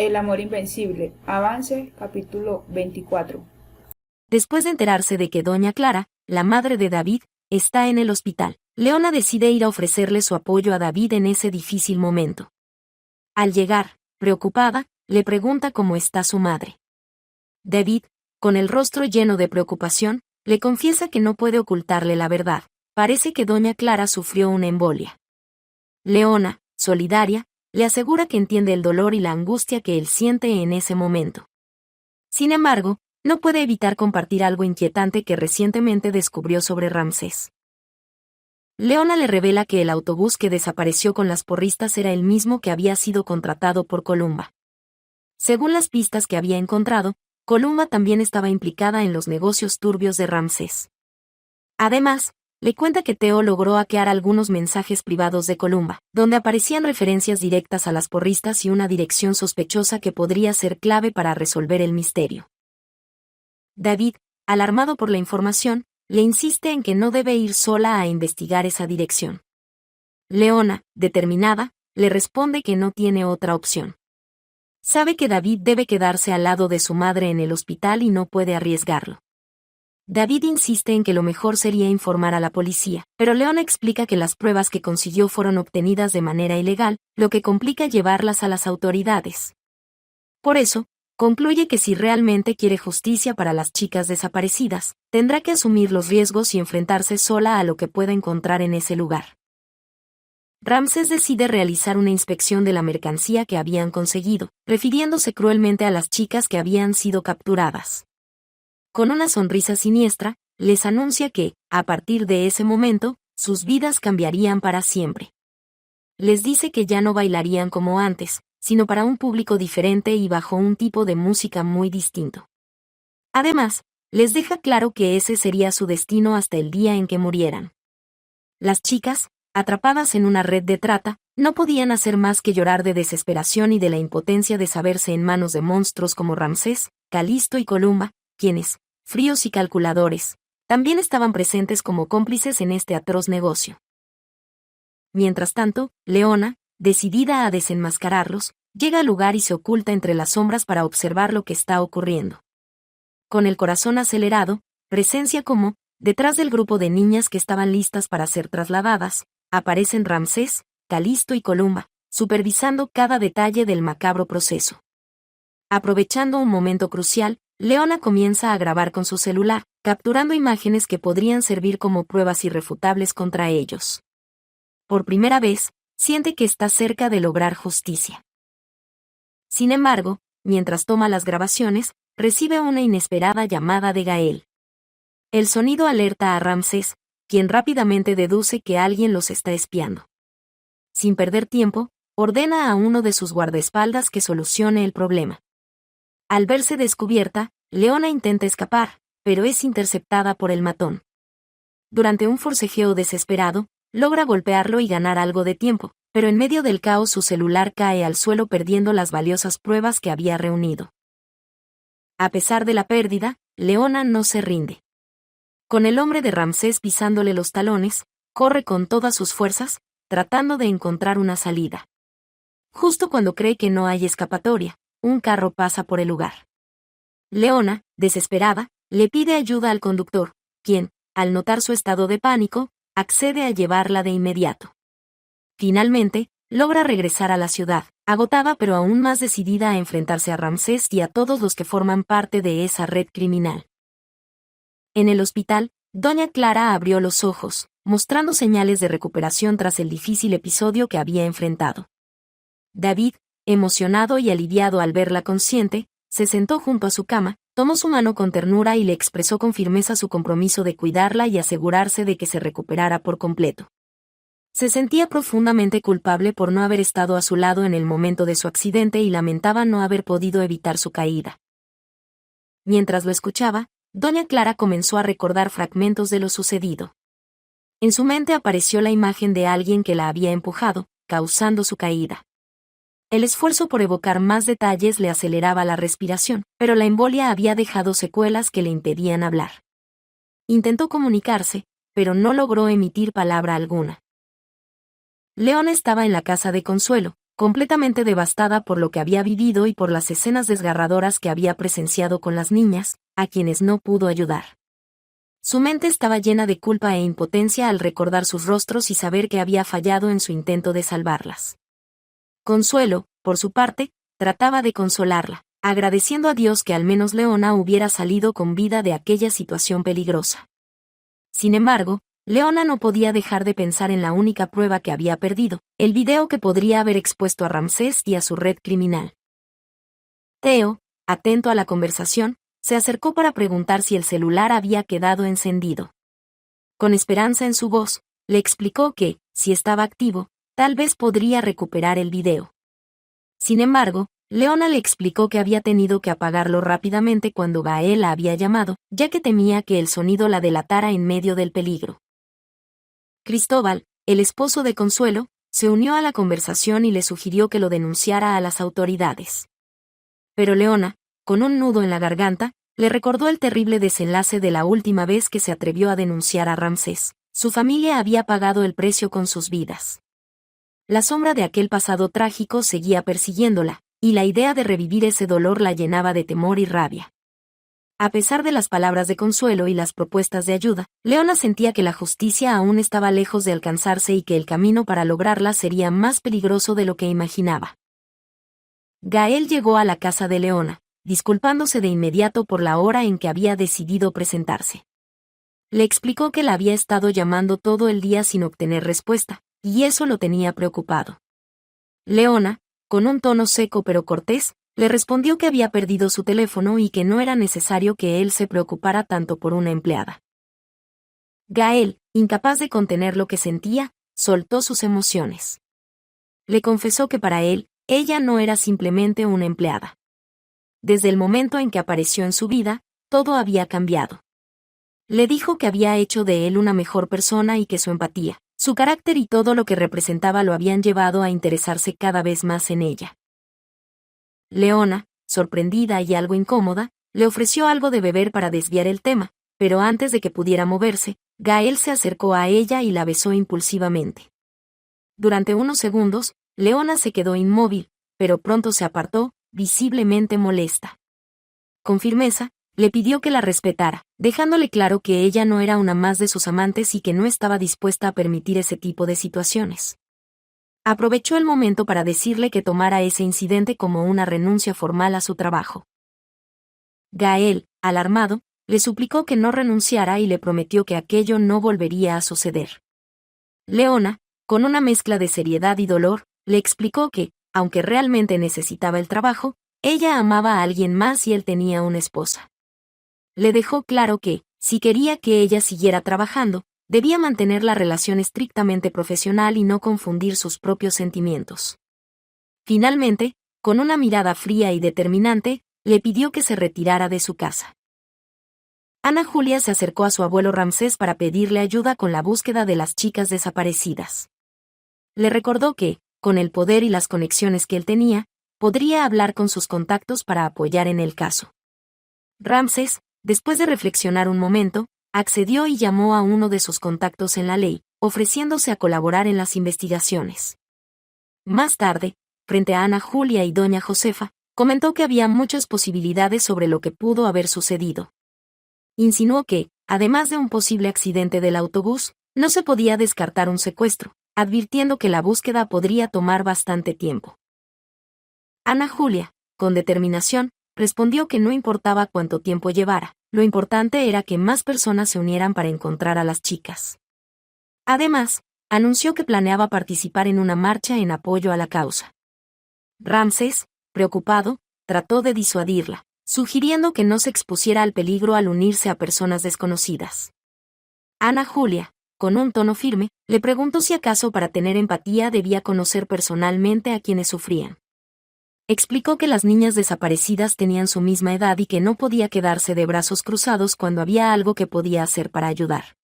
El amor invencible. Avance, capítulo 24. Después de enterarse de que doña Clara, la madre de David, está en el hospital, Leona decide ir a ofrecerle su apoyo a David en ese difícil momento. Al llegar, preocupada, le pregunta cómo está su madre. David, con el rostro lleno de preocupación, le confiesa que no puede ocultarle la verdad. Parece que doña Clara sufrió una embolia. Leona, solidaria, le asegura que entiende el dolor y la angustia que él siente en ese momento. Sin embargo, no puede evitar compartir algo inquietante que recientemente descubrió sobre Ramsés. Leona le revela que el autobús que desapareció con las porristas era el mismo que había sido contratado por Columba. Según las pistas que había encontrado, Columba también estaba implicada en los negocios turbios de Ramsés. Además, le cuenta que Theo logró hackear algunos mensajes privados de Columba, donde aparecían referencias directas a las porristas y una dirección sospechosa que podría ser clave para resolver el misterio. David, alarmado por la información, le insiste en que no debe ir sola a investigar esa dirección. Leona, determinada, le responde que no tiene otra opción. Sabe que David debe quedarse al lado de su madre en el hospital y no puede arriesgarlo. David insiste en que lo mejor sería informar a la policía, pero Leona explica que las pruebas que consiguió fueron obtenidas de manera ilegal, lo que complica llevarlas a las autoridades. Por eso, concluye que si realmente quiere justicia para las chicas desaparecidas, tendrá que asumir los riesgos y enfrentarse sola a lo que pueda encontrar en ese lugar. Ramsés decide realizar una inspección de la mercancía que habían conseguido, refiriéndose cruelmente a las chicas que habían sido capturadas. Con una sonrisa siniestra, les anuncia que, a partir de ese momento, sus vidas cambiarían para siempre. Les dice que ya no bailarían como antes, sino para un público diferente y bajo un tipo de música muy distinto. Además, les deja claro que ese sería su destino hasta el día en que murieran. Las chicas, atrapadas en una red de trata, no podían hacer más que llorar de desesperación y de la impotencia de saberse en manos de monstruos como Ramsés, Calisto y Columba, quienes, fríos y calculadores, también estaban presentes como cómplices en este atroz negocio. Mientras tanto, Leona, decidida a desenmascararlos, llega al lugar y se oculta entre las sombras para observar lo que está ocurriendo. Con el corazón acelerado, presencia cómo, detrás del grupo de niñas que estaban listas para ser trasladadas, aparecen Ramsés, Calisto y Columba, supervisando cada detalle del macabro proceso. Aprovechando un momento crucial, Leona comienza a grabar con su celular, capturando imágenes que podrían servir como pruebas irrefutables contra ellos. Por primera vez, siente que está cerca de lograr justicia. Sin embargo, mientras toma las grabaciones, recibe una inesperada llamada de Gael. El sonido alerta a Ramsés, quien rápidamente deduce que alguien los está espiando. Sin perder tiempo, ordena a uno de sus guardaespaldas que solucione el problema. Al verse descubierta, Leona intenta escapar, pero es interceptada por el matón. Durante un forcejeo desesperado, logra golpearlo y ganar algo de tiempo, pero en medio del caos su celular cae al suelo perdiendo las valiosas pruebas que había reunido. A pesar de la pérdida, Leona no se rinde. Con el hombre de Ramsés pisándole los talones, corre con todas sus fuerzas, tratando de encontrar una salida. Justo cuando cree que no hay escapatoria, un carro pasa por el lugar. Leona, desesperada, le pide ayuda al conductor, quien, al notar su estado de pánico, accede a llevarla de inmediato. Finalmente, logra regresar a la ciudad, agotada pero aún más decidida a enfrentarse a Ramsés y a todos los que forman parte de esa red criminal. En el hospital, doña Clara abrió los ojos, mostrando señales de recuperación tras el difícil episodio que había enfrentado. David, emocionado y aliviado al verla consciente, se sentó junto a su cama, tomó su mano con ternura y le expresó con firmeza su compromiso de cuidarla y asegurarse de que se recuperara por completo. Se sentía profundamente culpable por no haber estado a su lado en el momento de su accidente y lamentaba no haber podido evitar su caída. Mientras lo escuchaba, doña Clara comenzó a recordar fragmentos de lo sucedido. En su mente apareció la imagen de alguien que la había empujado, causando su caída. El esfuerzo por evocar más detalles le aceleraba la respiración, pero la embolia había dejado secuelas que le impedían hablar. Intentó comunicarse, pero no logró emitir palabra alguna. Leona estaba en la casa de Consuelo, completamente devastada por lo que había vivido y por las escenas desgarradoras que había presenciado con las niñas, a quienes no pudo ayudar. Su mente estaba llena de culpa e impotencia al recordar sus rostros y saber que había fallado en su intento de salvarlas. Consuelo, por su parte, trataba de consolarla, agradeciendo a Dios que al menos Leona hubiera salido con vida de aquella situación peligrosa. Sin embargo, Leona no podía dejar de pensar en la única prueba que había perdido, el video que podría haber expuesto a Ramsés y a su red criminal. Theo, atento a la conversación, se acercó para preguntar si el celular había quedado encendido. Con esperanza en su voz, le explicó que, si estaba activo, tal vez podría recuperar el video. Sin embargo, Leona le explicó que había tenido que apagarlo rápidamente cuando Gael la había llamado, ya que temía que el sonido la delatara en medio del peligro. Cristóbal, el esposo de Consuelo, se unió a la conversación y le sugirió que lo denunciara a las autoridades. Pero Leona, con un nudo en la garganta, le recordó el terrible desenlace de la última vez que se atrevió a denunciar a Ramsés. Su familia había pagado el precio con sus vidas. La sombra de aquel pasado trágico seguía persiguiéndola, y la idea de revivir ese dolor la llenaba de temor y rabia. A pesar de las palabras de consuelo y las propuestas de ayuda, Leona sentía que la justicia aún estaba lejos de alcanzarse y que el camino para lograrla sería más peligroso de lo que imaginaba. Gael llegó a la casa de Leona, disculpándose de inmediato por la hora en que había decidido presentarse. Le explicó que la había estado llamando todo el día sin obtener respuesta, y eso lo tenía preocupado. Leona, con un tono seco pero cortés, le respondió que había perdido su teléfono y que no era necesario que él se preocupara tanto por una empleada. Gael, incapaz de contener lo que sentía, soltó sus emociones. Le confesó que para él, ella no era simplemente una empleada. Desde el momento en que apareció en su vida, todo había cambiado. Le dijo que había hecho de él una mejor persona y que su empatía, su carácter y todo lo que representaba lo habían llevado a interesarse cada vez más en ella. Leona, sorprendida y algo incómoda, le ofreció algo de beber para desviar el tema, pero antes de que pudiera moverse, Gael se acercó a ella y la besó impulsivamente. Durante unos segundos, Leona se quedó inmóvil, pero pronto se apartó, visiblemente molesta. Con firmeza, le pidió que la respetara, dejándole claro que ella no era una más de sus amantes y que no estaba dispuesta a permitir ese tipo de situaciones. Aprovechó el momento para decirle que tomara ese incidente como una renuncia formal a su trabajo. Gael, alarmado, le suplicó que no renunciara y le prometió que aquello no volvería a suceder. Leona, con una mezcla de seriedad y dolor, le explicó que, aunque realmente necesitaba el trabajo, ella amaba a alguien más y él tenía una esposa. Le dejó claro que, si quería que ella siguiera trabajando, debía mantener la relación estrictamente profesional y no confundir sus propios sentimientos. Finalmente, con una mirada fría y determinante, le pidió que se retirara de su casa. Ana Julia se acercó a su abuelo Ramsés para pedirle ayuda con la búsqueda de las chicas desaparecidas. Le recordó que, con el poder y las conexiones que él tenía, podría hablar con sus contactos para apoyar en el caso. Ramsés, después de reflexionar un momento, accedió y llamó a uno de sus contactos en la ley, ofreciéndose a colaborar en las investigaciones. Más tarde, frente a Ana Julia y doña Josefa, comentó que había muchas posibilidades sobre lo que pudo haber sucedido. Insinuó que, además de un posible accidente del autobús, no se podía descartar un secuestro, advirtiendo que la búsqueda podría tomar bastante tiempo. Ana Julia, con determinación, respondió que no importaba cuánto tiempo llevara, lo importante era que más personas se unieran para encontrar a las chicas. Además, anunció que planeaba participar en una marcha en apoyo a la causa. Ramsés, preocupado, trató de disuadirla, sugiriendo que no se expusiera al peligro al unirse a personas desconocidas. Ana Julia, con un tono firme, le preguntó si acaso para tener empatía debía conocer personalmente a quienes sufrían. Explicó que las niñas desaparecidas tenían su misma edad y que no podía quedarse de brazos cruzados cuando había algo que podía hacer para ayudar.